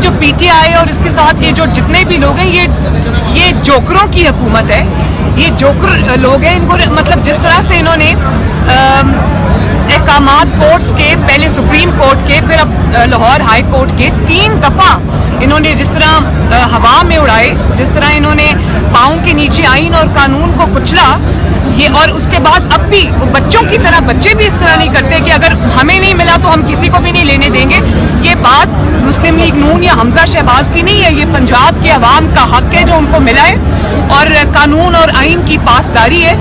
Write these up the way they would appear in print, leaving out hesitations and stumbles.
जो पीटीआई और इसके साथ ये जो जितने भी लोग हैं ये जोकरों की हुकूमत है। ये जोकर लोग हैं। इनको मतलब जिस तरह से इन्होंने अहकामात कोर्ट्स के, पहले सुप्रीम कोर्ट के, फिर अब लाहौर हाई कोर्ट के 3 दफ़ा इन्होंने जिस तरह हवा में उड़ाए, जिस तरह इन्होंने पाँव के नीचे आइन और कानून को कुचला, ये और उसके बाद अब भी बच्चों की तरह बच्चे भी इस तरह नहीं करते कि अगर हमें नहीं मिला तो हम किसी को भी नहीं लेने देंगे। ये बात मुस्लिम लीग नून या हमजा शहबाज की नहीं है, ये पंजाब के अवाम का हक है जो उनको मिला है और कानून और आइन की पासदारी है,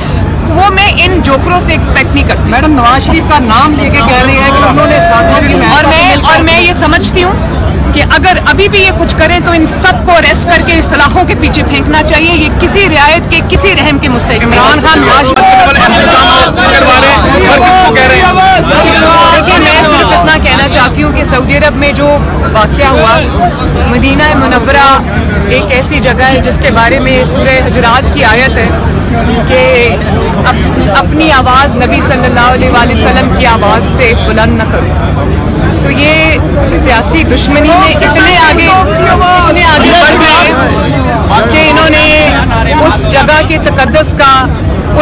वो मैं इन जोकरों से एक्सपेक्ट नहीं करती। मैडम नवाज शरीफ का नाम लेके कह रही है कि उन्होंने और मैं ये समझती हूँ कि अगर अभी भी ये कुछ करें तो इन सबको अरेस्ट करके सलाखों के पीछे फेंकना चाहिए। ये किसी रियायत के, किसी रहम के मुस्तहिक नहीं। इमरान खान देखिए, मैं सिर्फ इतना कहना चाहती हूँ कि सऊदी अरब में जो वाक़या हुआ, मदीना मुनव्वरा एक ऐसी जगह है जिसके बारे में सूरह हुजुरात की आयत है कि अपनी आवाज़ नबी सल्लल्लाहु अलैहि वसल्लम की आवाज़ से बुलंद न करो। तो ये सियासी दुश्मनी में इतने आगे बढ़ गए कि इन्होंने उस जगह के तकद्दुस का,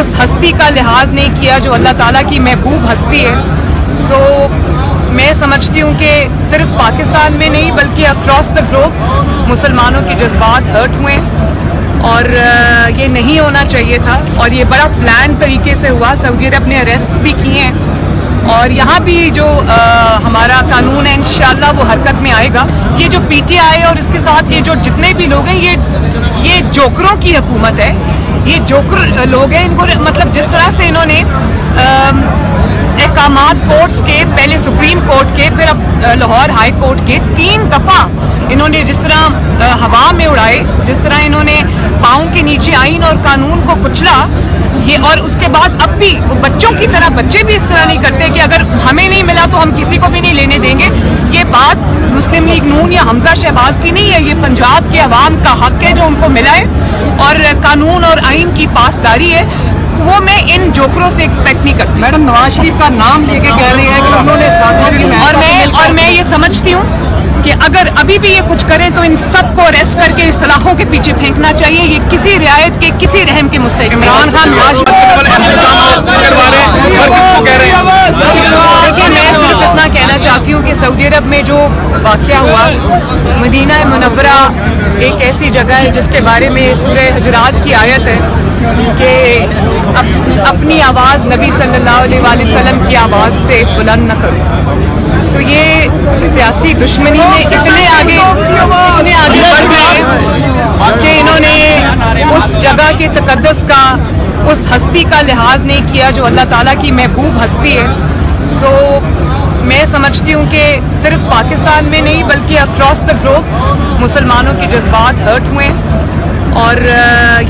उस हस्ती का लिहाज नहीं किया जो अल्लाह ताला की महबूब हस्ती है। तो मैं समझती हूँ कि सिर्फ पाकिस्तान में नहीं बल्कि अक्रॉस द ग्लोब मुसलमानों के जज्बात हर्ट हुए और ये नहीं होना चाहिए था और ये बड़ा प्लान तरीके से हुआ। सऊदी अरब ने अरेस्ट भी किए हैं और यहाँ भी जो हमारा कानून है इंशाअल्लाह वो हरकत में आएगा। ये जो पीटीआई और इसके साथ ये जो जितने भी लोग हैं ये जोकरों की हुकूमत है। ये जोकर लोग हैं। इनको मतलब जिस तरह से इन्होंने अहकामात कोर्ट्स के, पहले सुप्रीम कोर्ट के, फिर अब लाहौर हाई कोर्ट के 3 दफ़ा इन्होंने जिस तरह हवा में उड़ाए, जिस तरह इन्होंने पाँव के नीचे आइन और कानून को कुचला, ये और उसके बाद अब भी बच्चों की तरह बच्चे भी इस तरह नहीं करते कि अगर हमें नहीं मिला तो हम किसी को भी नहीं लेने देंगे। ये बात मुस्लिम लीग नून या हमजा शहबाज की नहीं है, ये पंजाब के अवाम का हक है जो उनको मिला है और कानून और आइन की पासदारी है, वो मैं इन जोकरों से एक्सपेक्ट नहीं करती। मैडम नवाज शरीफ का नाम लेके कह रही है कि उन्होंने और मैं ये समझती हूँ कि अगर अभी भी ये कुछ करें तो इन सबको अरेस्ट करके सलाखों के पीछे फेंकना चाहिए। ये किसी रियायत के, किसी रहम के मुस्तहिक नहीं। इमरान खान देखिए, मैं सिर्फ इतना कहना चाहती हूँ कि सऊदी अरब में जो वाक़या हुआ, मदीना मुनव्वरा एक ऐसी जगह है जिसके बारे में सूरह हुजुरात की आयत है कि अपनी आवाज़ नबी सल्लल्लाहु अलैहि वसल्लम की आवाज़ से बुलंद न करो। तो ये सियासी दुश्मनी में इतने आगे बढ़ गए कि इन्होंने उस जगह के तकद्दुस का, उस हस्ती का लिहाज नहीं किया जो अल्लाह ताला की महबूब हस्ती है। तो मैं समझती हूँ कि सिर्फ पाकिस्तान में नहीं बल्कि अक्रॉस द ग्लोब मुसलमानों के जज्बात हर्ट हुए और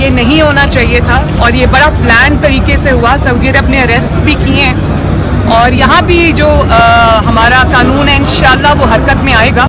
ये नहीं होना चाहिए था और ये बड़ा प्लान तरीके से हुआ। सऊदी अरब ने अरेस्ट भी किए हैं और यहाँ भी जो हमारा कानून है इंशाअल्लाह वो हरकत में आएगा।